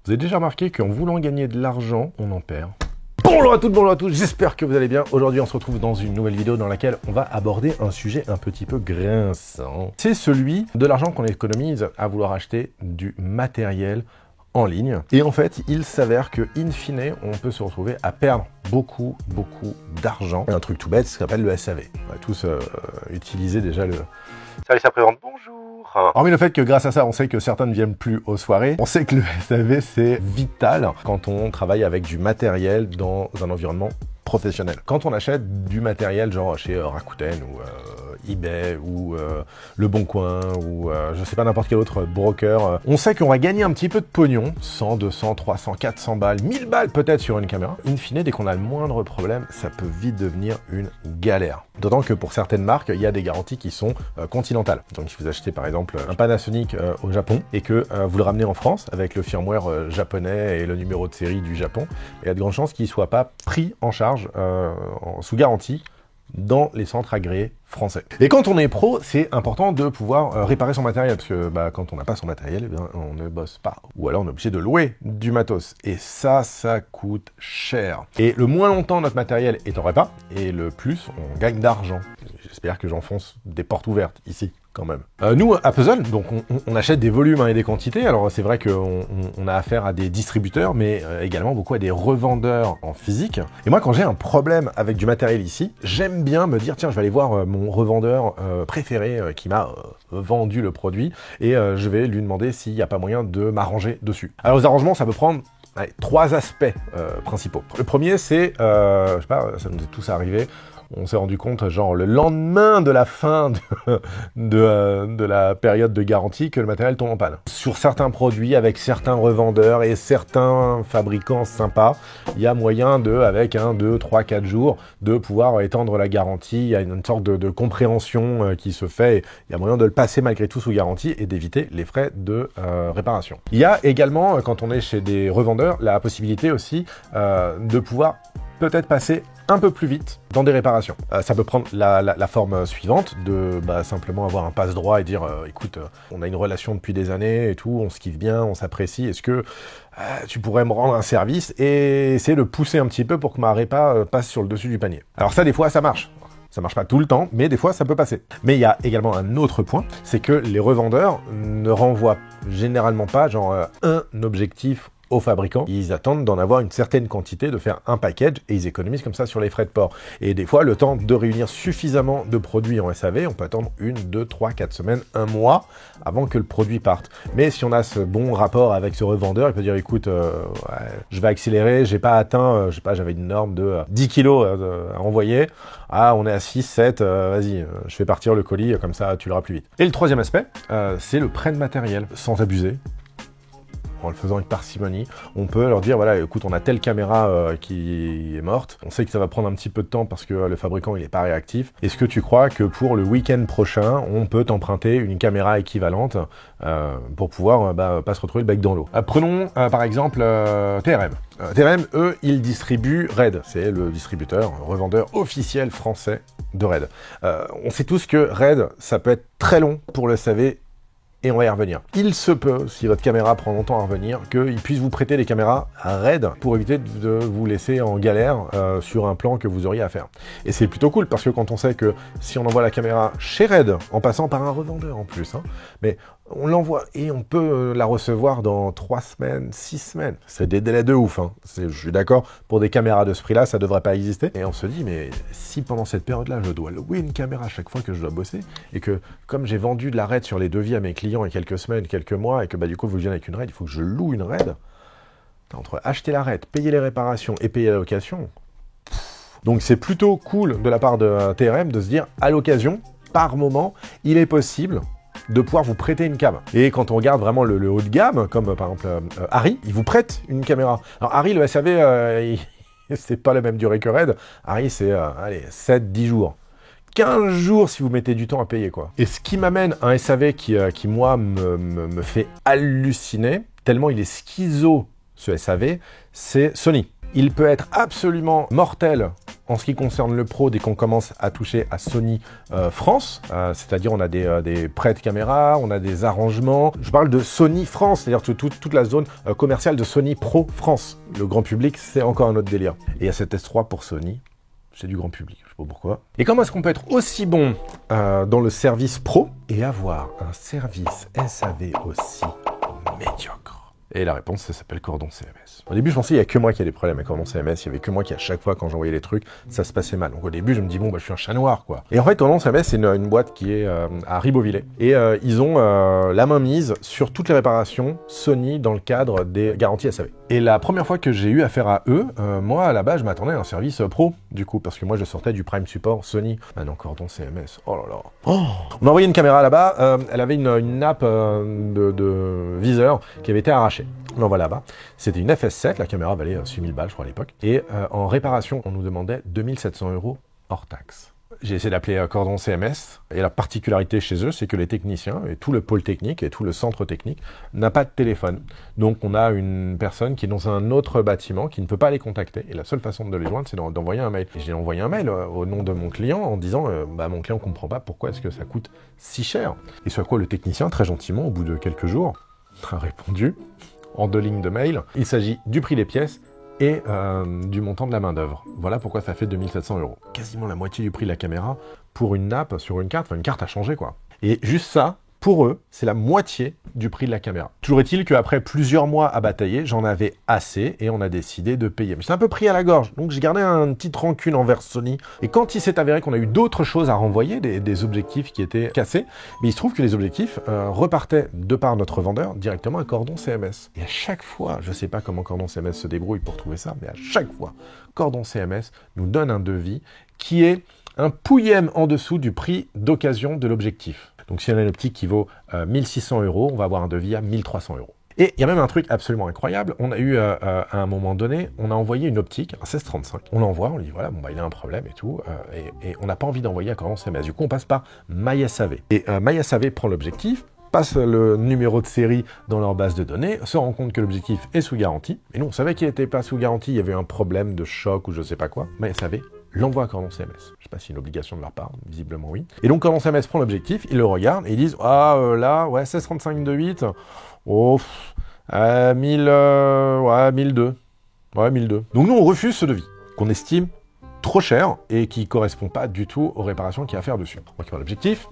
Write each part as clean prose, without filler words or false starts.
Vous avez déjà remarqué qu'en voulant gagner de l'argent, on en perd. Bonjour à toutes, bonjour à tous, j'espère que vous allez bien. Aujourd'hui, on se retrouve dans une nouvelle vidéo dans laquelle on va aborder un sujet un petit peu grinçant. C'est celui de l'argent qu'on économise à vouloir acheter du matériel en ligne. Et en fait, il s'avère que, in fine, on peut se retrouver à perdre beaucoup d'argent. Un truc tout bête, ce qu'on appelle le SAV. On va tous utiliser déjà le service après-vente. Bonjour. Hormis le fait que grâce à ça, on sait que certains ne viennent plus aux soirées, on sait que le SAV, c'est vital quand on travaille avec du matériel dans un environnement professionnel. Quand on achète du matériel genre chez Rakuten ou eBay ou Le Bon Coin ou je sais pas n'importe quel autre broker, on sait qu'on va gagner un petit peu de pognon, 100, 200, 300, 400 balles, 1000 balles peut-être sur une caméra. In fine, dès qu'on a le moindre problème, ça peut vite devenir une galère. D'autant que pour certaines marques, il y a des garanties qui sont continentales. Donc si vous achetez par exemple un Panasonic au Japon et que vous le ramenez en France avec le firmware japonais et le numéro de série du Japon, il y a de grandes chances qu'il ne soit pas pris en charge sous garantie dans les centres agréés français. Et quand on est pro, c'est important de pouvoir réparer son matériel, parce que quand on n'a pas son matériel, eh bien, on ne bosse pas. Ou alors on est obligé de louer du matos. Et ça coûte cher. Et le moins longtemps notre matériel est en répa, et le plus on gagne d'argent. J'espère que j'enfonce des portes ouvertes ici. Quand même. Nous, à Puzzle, donc on achète des volumes et des quantités. Alors c'est vrai qu'on a affaire à des distributeurs, mais également beaucoup à des revendeurs en physique. Et moi, quand j'ai un problème avec du matériel ici, j'aime bien me dire, tiens, je vais aller voir mon revendeur préféré qui m'a vendu le produit, et je vais lui demander s'il n'y a pas moyen de m'arranger dessus. Alors les arrangements, ça peut prendre trois aspects principaux. Le premier, c'est, je sais pas, ça nous est tous arrivé, on s'est rendu compte, genre, le lendemain de la fin de la période de garantie, que le matériel tombe en panne. Sur certains produits, avec certains revendeurs et certains fabricants sympas, il y a moyen de, avec 1, 2, 3, 4 jours, de pouvoir étendre la garantie. Il y a une sorte de compréhension qui se fait. Il y a moyen de le passer malgré tout sous garantie et d'éviter les frais de réparation. Il y a également, quand on est chez des revendeurs, la possibilité aussi de pouvoir peut-être passer un peu plus vite dans des réparations. Ça peut prendre la forme suivante, de simplement avoir un passe-droit et dire écoute, on a une relation depuis des années et tout, on se kiffe bien, on s'apprécie, est-ce que tu pourrais me rendre un service et essayer de pousser un petit peu pour que ma répa passe sur le dessus du panier. Alors ça, des fois, ça marche. Ça marche pas tout le temps, mais des fois, ça peut passer. Mais il y a également un autre point, c'est que les revendeurs ne renvoient généralement pas genre un objectif aux fabricants. Ils attendent d'en avoir une certaine quantité, de faire un package, et ils économisent comme ça sur les frais de port. Et des fois, le temps de réunir suffisamment de produits en SAV, on peut attendre 1, 2, 3, 4 semaines, un mois, avant que le produit parte. Mais si on a ce bon rapport avec ce revendeur, il peut dire, écoute, je vais accélérer, j'ai pas atteint, je sais pas, j'avais une norme de 10 kilos à envoyer, on est à 6, 7, vas-y, je fais partir le colis, comme ça, tu l'auras plus vite. Et le troisième aspect, c'est le prêt de matériel, sans abuser. En le faisant avec parcimonie, on peut leur dire, voilà, écoute, on a telle caméra qui est morte, on sait que ça va prendre un petit peu de temps parce que le fabricant, il n'est pas réactif. Est-ce que tu crois que pour le week-end prochain, on peut t'emprunter une caméra équivalente pour pouvoir pas se retrouver le bec dans l'eau? Prenons par exemple TRM. TRM, eux, ils distribuent RED. C'est le distributeur, revendeur officiel français de RED. On sait tous que RED, ça peut être très long pour le SAV, et on va y revenir. Il se peut, si votre caméra prend longtemps à revenir, qu'il puisse vous prêter des caméras RED pour éviter de vous laisser en galère sur un plan que vous auriez à faire. Et c'est plutôt cool, parce que quand on sait que si on envoie la caméra chez RED, en passant par un revendeur en plus, mais on l'envoie et on peut la recevoir dans 3 semaines, 6 semaines. C'est des délais de ouf. Je suis d'accord, pour des caméras de ce prix-là, ça devrait pas exister. Et on se dit, mais si pendant cette période-là, je dois louer une caméra à chaque fois que je dois bosser, et que comme j'ai vendu de la RED sur les devis à mes clients il y a quelques semaines, quelques mois, et que du coup, vous viennent avec une RED, il faut que je loue une RED. Entre acheter la RED, payer les réparations et payer la location. Donc c'est plutôt cool de la part de TRM de se dire, à l'occasion, par moment, il est possible de pouvoir vous prêter une cam. Et quand on regarde vraiment le haut de gamme, comme par exemple Harry, il vous prête une caméra. Alors Harry, le SAV, c'est pas la même durée que RED. Harry, c'est 7-10 jours. 15 jours si vous mettez du temps à payer, quoi. Et ce qui m'amène à un SAV qui moi, me fait halluciner, tellement il est schizo, ce SAV, c'est Sony. Il peut être absolument mortel En ce qui concerne le Pro, dès qu'on commence à toucher à Sony France, c'est-à-dire on a des prêts de caméra, on a des arrangements. Je parle de Sony France, c'est-à-dire toute la zone commerciale de Sony Pro France. Le grand public, c'est encore un autre délire. Et il y a cet S3 pour Sony. C'est du grand public, je sais pas pourquoi. Et comment est-ce qu'on peut être aussi bon dans le service pro et avoir un service SAV aussi médiocre? Et la réponse, ça s'appelle Cordon CMS. Au début, je pensais qu'il n'y a que moi qui a des problèmes avec Cordon CMS. Il y avait que moi qui, à chaque fois, quand j'envoyais les trucs, ça se passait mal. Donc au début, je me dis, bon, bah, je suis un chat noir, quoi. Et en fait, Cordon CMS, c'est une boîte qui est à Ribeauvillé. Et ils ont la main mise sur toutes les réparations Sony dans le cadre des garanties SAV. Et la première fois que j'ai eu affaire à eux, moi, à la base, je m'attendais à un service pro, du coup, parce que moi, je sortais du Prime Support Sony. Maintenant, Cordon CMS, oh là là. Oh, on a envoyé une caméra là-bas, elle avait une nappe de viseur qui avait été arrachée. On l'envoie là-bas. C'était une FS7, la caméra valait 6000 balles, je crois, à l'époque. Et en réparation, on nous demandait 2700 € hors taxe. J'ai essayé d'appeler Cordon CMS, et la particularité chez eux, c'est que les techniciens, et tout le pôle technique, et tout le centre technique, n'a pas de téléphone. Donc on a une personne qui est dans un autre bâtiment, qui ne peut pas les contacter, et la seule façon de les joindre, c'est d'envoyer un mail. Et j'ai envoyé un mail au nom de mon client, en disant, mon client ne comprend pas pourquoi est-ce que ça coûte si cher. Et sur quoi le technicien, très gentiment, au bout de quelques jours, a répondu, en 2 lignes de mail, il s'agit du prix des pièces, et du montant de la main-d'œuvre. Voilà pourquoi ça fait 2700 €. Quasiment la moitié du prix de la caméra pour une nappe sur une carte, enfin une carte à changer quoi. Et juste ça, pour eux, c'est la moitié du prix de la caméra. Toujours est-il qu'après plusieurs mois à batailler, j'en avais assez et on a décidé de payer. Mais j'étais un peu pris à la gorge, donc j'ai gardé une petite rancune envers Sony. Et quand il s'est avéré qu'on a eu d'autres choses à renvoyer, des objectifs qui étaient cassés, mais il se trouve que les objectifs repartaient de par notre vendeur directement à Cordon CMS. Et à chaque fois, je sais pas comment Cordon CMS se débrouille pour trouver ça, mais à chaque fois, Cordon CMS nous donne un devis qui est un pouillème en dessous du prix d'occasion de l'objectif. Donc si on a une optique qui vaut 1600 €, on va avoir un devis à 1300 €. Et il y a même un truc absolument incroyable, on a eu à un moment donné, on a envoyé une optique, un 1635. On l'envoie, on lui dit voilà, bon bah il a un problème et tout, et on n'a pas envie d'envoyer à Cordon CMS. Du coup on passe par MySAV. Et MySAV prend l'objectif, passe le numéro de série dans leur base de données, se rend compte que l'objectif est sous garantie. Et nous on savait qu'il n'était pas sous garantie, il y avait un problème de choc ou je sais pas quoi. MySAV l'envoie à Cordon CMS. Je sais pas si c'est une obligation de leur part, visiblement oui. Et donc Cordon CMS prend l'objectif, ils le regardent et ils disent là, ouais, 1635-2.8, oh, 1002. Ouais, 1002. Donc nous on refuse ce devis, qu'on estime trop cher et qui correspond pas du tout aux réparations qu'il y a à faire dessus. Donc il prend l'objectif,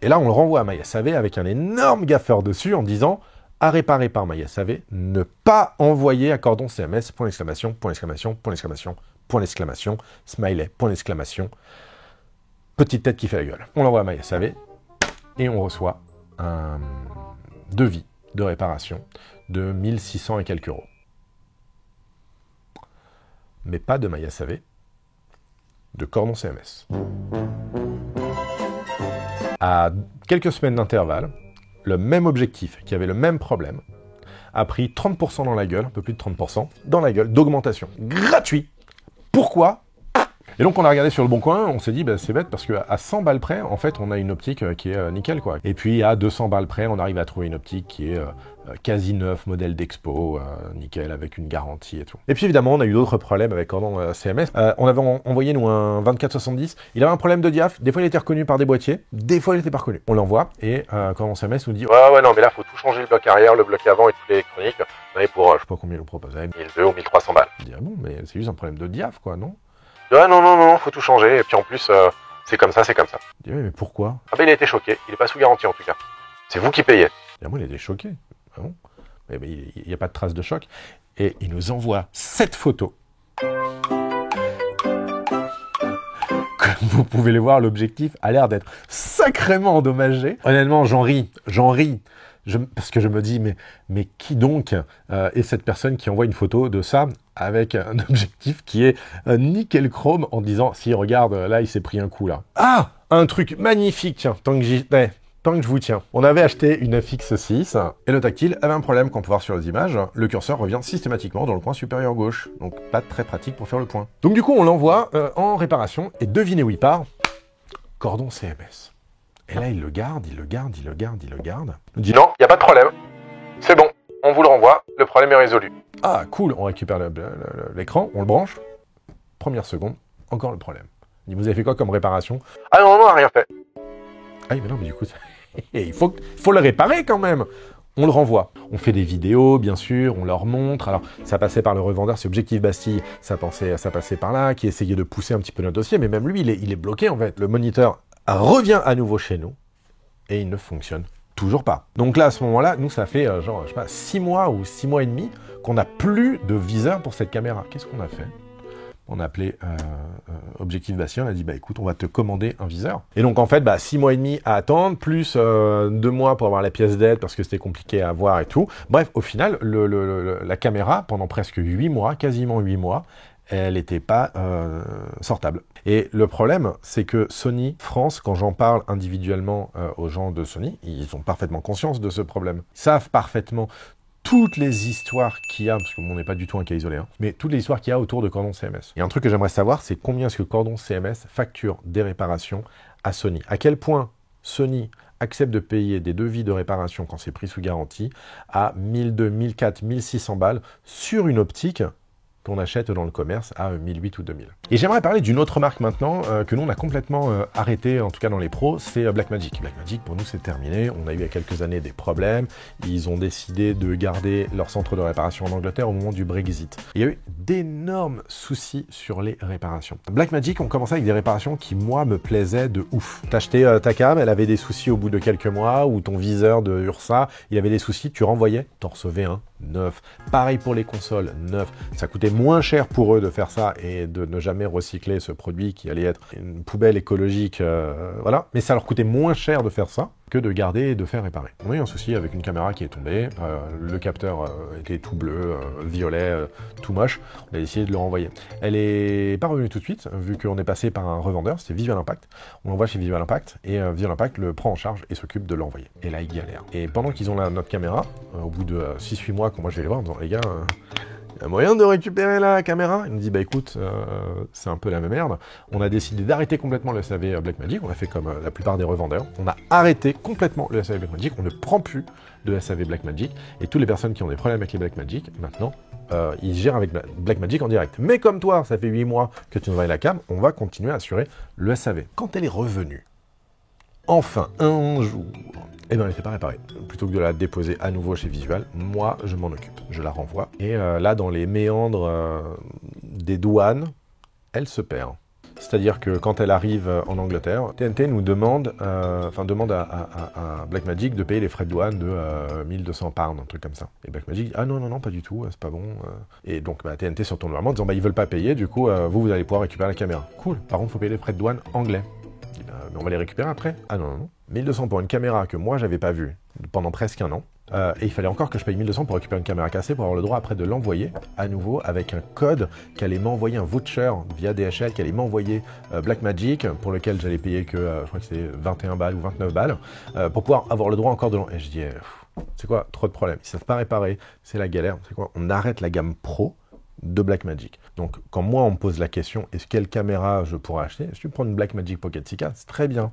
et là on le renvoie à MySAV avec un énorme gaffeur dessus en disant à réparer par MySAV, ne pas envoyer à Cordon CMS, point d'exclamation, point d'exclamation, point d'exclamation, point d'exclamation, smiley, point d'exclamation, petite tête qui fait la gueule. On l'envoie à MySAV et on reçoit un devis de réparation de 1600 et quelques euros. Mais pas de MySAV, de Cordon CMS. À quelques semaines d'intervalle, le même objectif, qui avait le même problème, a pris 30% dans la gueule, un peu plus de 30%, dans la gueule d'augmentation. Gratuit. Pourquoi? Et donc on a regardé sur le bon coin, on s'est dit bah, c'est bête parce qu'à 100 balles près, en fait on a une optique qui est nickel quoi. Et puis à 200 balles près, on arrive à trouver une optique qui est quasi neuf, modèle d'expo, nickel, avec une garantie et tout. Et puis évidemment on a eu d'autres problèmes avec Cordon CMS. On avait envoyé nous un 2470, il avait un problème de diaph, des fois il était reconnu par des boîtiers, des fois il était pas reconnu. On l'envoie et Cordon CMS nous dit ouais non mais là faut tout changer, le bloc arrière, le bloc avant et tout l'électronique. On est pour je sais pas combien il nous proposait, 1200 ou 1300 balles. Je dis ah bon mais c'est juste un problème de diaph quoi, non? Ouais, non, faut tout changer, et puis en plus, c'est comme ça, c'est comme ça. Je dis, mais pourquoi? Ah ben il a été choqué, il est pas sous garantie en tout cas. C'est vous qui payez. Et moi il a été choqué. Ah bon? Eh ben, il n'y a pas de trace de choc. Et il nous envoie cette photo. Comme vous pouvez le voir, l'objectif a l'air d'être sacrément endommagé. Honnêtement, j'en ris. Parce que je me dis, mais qui donc est cette personne qui envoie une photo de ça avec un objectif qui est nickel chrome en disant, si regarde, là il s'est pris un coup là. Ah, un truc magnifique, tiens, tant que je vous tiens. On avait acheté une FX6 et le tactile avait un problème qu'on peut voir sur les images. Le curseur revient systématiquement dans le coin supérieur gauche. Donc pas très pratique pour faire le point. Donc du coup on l'envoie en réparation et devinez où il part? Cordon CMS. Et là, il le garde. Il nous dit non, il n'y a pas de problème. C'est bon, on vous le renvoie, le problème est résolu. Ah, cool, on récupère l'écran, on le branche. Première seconde, encore le problème. Il dit, vous avez fait quoi comme réparation? Ah non, on n'a rien fait. Ah oui, mais non, mais du coup, il faut le réparer quand même. On le renvoie. On fait des vidéos, bien sûr, on leur montre. Alors, ça passait par le revendeur, c'est Objectif Bastille, ça passait par là, qui essayait de pousser un petit peu notre dossier, mais même lui, il est bloqué, en fait. Le moniteur revient à nouveau chez nous, et il ne fonctionne toujours pas. Donc là, à ce moment-là, nous, ça fait, genre, je sais pas, 6 mois ou 6 mois et demi qu'on n'a plus de viseur pour cette caméra. Qu'est-ce qu'on a fait? On a appelé Objectif Bastille, on a dit, bah écoute, on va te commander un viseur. Et donc en fait, 6 mois et demi à attendre, plus 2 mois pour avoir la pièce d'aide parce que c'était compliqué à avoir et tout. Bref, au final, la caméra, pendant presque 8 mois, quasiment 8 mois, elle n'était pas sortable. Et le problème, c'est que Sony France, quand j'en parle individuellement aux gens de Sony, ils ont parfaitement conscience de ce problème. Ils savent parfaitement toutes les histoires qu'il y a, parce qu'on n'est pas du tout un cas isolé, hein, mais toutes les histoires qu'il y a autour de Cordon CMS. Et un truc que j'aimerais savoir, c'est combien est-ce que Cordon CMS facture des réparations à Sony. À quel point Sony accepte de payer des devis de réparation quand c'est pris sous garantie à 1200, 1400, 1600 balles sur une optique qu'on achète dans le commerce à 1008 ou 2000. Et j'aimerais parler d'une autre marque maintenant que nous on a complètement arrêté, en tout cas dans les pros, c'est Blackmagic. Blackmagic pour nous c'est terminé, on a eu il y a quelques années des problèmes, ils ont décidé de garder leur centre de réparation en Angleterre au moment du Brexit. Il y a eu d'énormes soucis sur les réparations. Blackmagic ont commencé avec des réparations qui moi me plaisaient de ouf. T'achetais ta cam, elle avait des soucis au bout de quelques mois, ou ton viseur de Ursa, il avait des soucis, tu renvoyais, t'en recevais un neuf. Pareil pour les consoles, neuf. Ça coûtait moins cher pour eux de faire ça et de ne jamais recycler ce produit qui allait être une poubelle écologique, voilà. Mais ça leur coûtait moins cher de faire ça que de garder et de faire réparer. On a eu un souci avec une caméra qui est tombée, le capteur était tout bleu, violet, tout moche. On a décidé de le renvoyer. Elle est pas revenue tout de suite, vu qu'on est passé par un revendeur, c'était Visual Impact. On l'envoie chez Visual Impact et Visual Impact le prend en charge et s'occupe de l'envoyer. Et là, il galère. Et pendant qu'ils ont notre caméra, au bout de 6-8 mois, quand moi je vais les voir en disant, les gars, il y a moyen de récupérer la caméra? Il me dit, bah écoute, c'est un peu la même merde. On a décidé d'arrêter complètement le SAV Blackmagic. On a fait comme la plupart des revendeurs. On a arrêté complètement le SAV Blackmagic. On ne prend plus de SAV Blackmagic. Et toutes les personnes qui ont des problèmes avec les Blackmagic, maintenant, ils gèrent avec Blackmagic en direct. Mais comme toi, ça fait 8 mois que tu nous envoies la cam, on va continuer à assurer le SAV. Quand elle est revenue, enfin, un jour, eh bien, elle n'était pas réparée. Plutôt que de la déposer à nouveau chez Visual, moi, je m'en occupe. Je la renvoie. Et là, dans les méandres des douanes, elle se perd. C'est-à-dire que quand elle arrive en Angleterre, TNT nous demande, demande à Blackmagic de payer les frais de douane de 1200 pounds, un truc comme ça. Et Blackmagic dit, ah non, non, non, pas du tout, c'est pas bon. Et donc TNT se retourne vers moi en disant, ils veulent pas payer, du coup, vous allez pouvoir récupérer la caméra. Cool, par contre, il faut payer les frais de douane anglais. Mais on va les récupérer après. Ah non, non, non. 1200 pour une caméra que moi, j'avais pas vue pendant presque un an. Et il fallait encore que je paye 1200 pour récupérer une caméra cassée pour avoir le droit après de l'envoyer à nouveau avec un code qu'allait m'envoyer un voucher via DHL, qu'allait m'envoyer Blackmagic, pour lequel j'allais payer que, je crois que c'était 21 balles ou 29 balles, pour pouvoir avoir le droit encore de l'envoyer. Et je dis, c'est quoi, trop de problèmes. Ils savent pas réparer, c'est la galère. C'est quoi, on arrête la gamme Pro de Blackmagic. Donc, quand moi, on me pose la question, est-ce quelle caméra je pourrais acheter? Si tu prends une Blackmagic Pocket 6K, c'est très bien.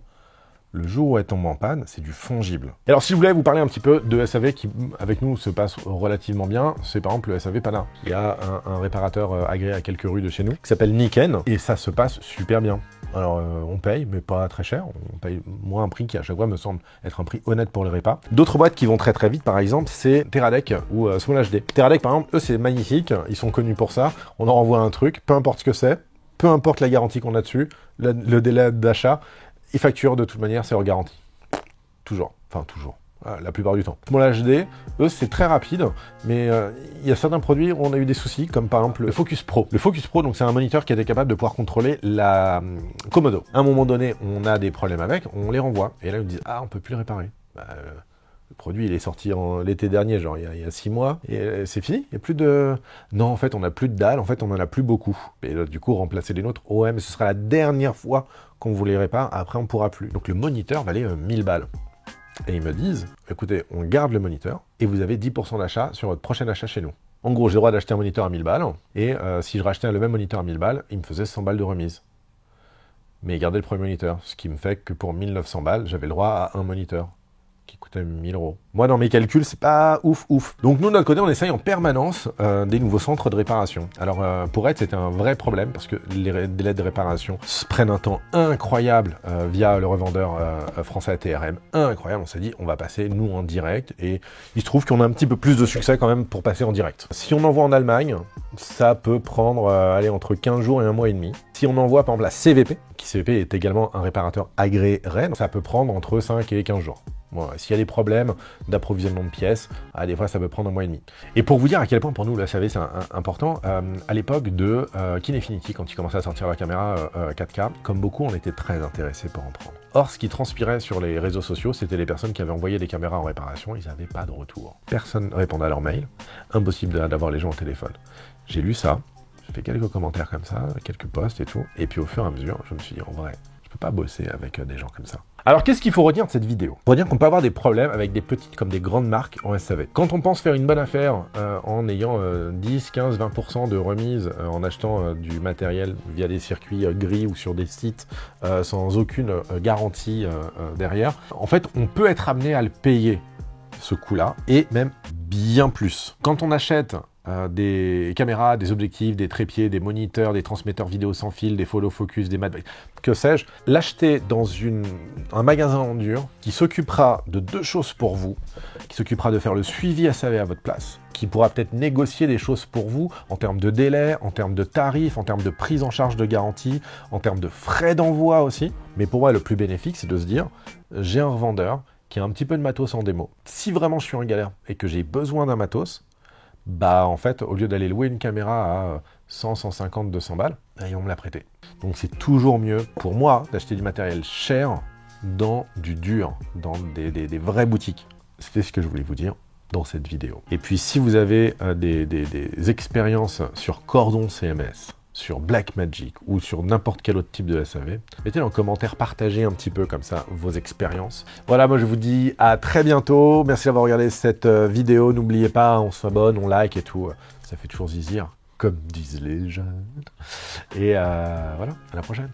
Le jour où elle tombe en panne, c'est du fongible. Et alors, si je voulais vous parler un petit peu de SAV qui, avec nous, se passe relativement bien, c'est par exemple le SAV Pana. Il y a un réparateur agréé à quelques rues de chez nous, qui s'appelle Niken, et ça se passe super bien. Alors, on paye, mais pas très cher. On paye moins un prix qui, à chaque fois, me semble être un prix honnête pour les répas. D'autres boîtes qui vont très très vite, par exemple, c'est Teradek ou Small HD. Teradek, par exemple, eux, c'est magnifique. Ils sont connus pour ça. On leur envoie un truc, peu importe ce que c'est, peu importe la garantie qu'on a dessus, le délai d'achat, ils facturent de toute manière, c'est hors garantie. Toujours. Enfin, toujours. La plupart du temps. Small HD, eux, c'est très rapide, mais il y a certains produits où on a eu des soucis, comme par exemple le Focus Pro. Le Focus Pro, donc c'est un moniteur qui était capable de pouvoir contrôler la Komodo. À un moment donné, on a des problèmes avec, on les renvoie. Et là, ils nous disent, ah, on peut plus le réparer. Le produit, il est sorti l'été dernier, genre il y a 6 mois, et c'est fini. Il n'y a plus de... Non, en fait, on n'a plus de dalles, en fait, on n'en a plus beaucoup. Et là, du coup, remplacer les nôtres, ouais, mais ce sera la dernière fois qu'on vous les répare, après, on ne pourra plus. Donc, le moniteur valait 1000 balles. Et ils me disent, écoutez, on garde le moniteur, et vous avez 10% d'achat sur votre prochain achat chez nous. En gros, j'ai le droit d'acheter un moniteur à 1000 balles, et si je rachetais le même moniteur à 1000 balles, il me faisait 100 balles de remise. Mais il gardait le premier moniteur, ce qui me fait que pour 1900 balles, j'avais le droit à un moniteur qui coûtait 1000 €. Moi, dans mes calculs, c'est pas ouf. Donc nous, de notre côté, on essaye en permanence des nouveaux centres de réparation. Alors, pour Red, c'était un vrai problème parce que les délais de réparation se prennent un temps incroyable via le revendeur français TRM. Incroyable, on s'est dit, on va passer, nous, en direct. Et il se trouve qu'on a un petit peu plus de succès quand même pour passer en direct. Si on envoie en Allemagne, ça peut prendre entre 15 jours et 1 mois et demi. Si on envoie, par exemple, la CVP, qui CVP est également un réparateur agréé Red, ça peut prendre entre 5 et 15 jours. Bon, s'il y a des problèmes d'approvisionnement de pièces, des fois ça peut prendre 1 mois et demi. Et pour vous dire à quel point pour nous, le SAV c'est important, à l'époque de Kinefinity, quand ils commençaient à sortir la caméra 4K, comme beaucoup, on était très intéressés pour en prendre. Or, ce qui transpirait sur les réseaux sociaux, c'était les personnes qui avaient envoyé des caméras en réparation, ils n'avaient pas de retour. Personne ne répondait à leurs mails, impossible d'avoir les gens au téléphone. J'ai lu ça, j'ai fait quelques commentaires comme ça, quelques posts et tout, et puis au fur et à mesure, je me suis dit, en vrai, je peux pas bosser avec des gens comme ça. Alors, qu'est-ce qu'il faut retenir de cette vidéo? Il faut dire qu'on peut avoir des problèmes avec des petites comme des grandes marques en SAV. Quand on pense faire une bonne affaire en ayant 10, 15, 20% de remise en achetant du matériel via des circuits gris ou sur des sites sans aucune garantie derrière, en fait, on peut être amené à le payer, ce coût-là, et même bien plus. Quand on achète des caméras, des objectifs, des trépieds, des moniteurs, des transmetteurs vidéo sans fil, des follow focus, des mat, que sais-je, l'acheter dans un magasin en dur qui s'occupera de 2 choses pour vous, qui s'occupera de faire le suivi SAV à votre place, qui pourra peut-être négocier des choses pour vous en termes de délai, en termes de tarifs, en termes de prise en charge de garantie, en termes de frais d'envoi aussi. Mais pour moi, le plus bénéfique, c'est de se dire, j'ai un revendeur qui a un petit peu de matos en démo. Si vraiment je suis en galère et que j'ai besoin d'un matos, en fait, au lieu d'aller louer une caméra à 100, 150, 200 balles, ils vont me la prêter. Donc c'est toujours mieux pour moi d'acheter du matériel cher dans du dur, dans des vraies boutiques. C'était ce que je voulais vous dire dans cette vidéo. Et puis si vous avez des expériences sur Cordon CMS, sur Blackmagic ou sur n'importe quel autre type de SAV, mettez en commentaire, partagez un petit peu comme ça vos expériences. Voilà, moi je vous dis à très bientôt. Merci d'avoir regardé cette vidéo. N'oubliez pas, on s'abonne, on like et tout. Ça fait toujours zizir, comme disent les jeunes. Et voilà, à la prochaine.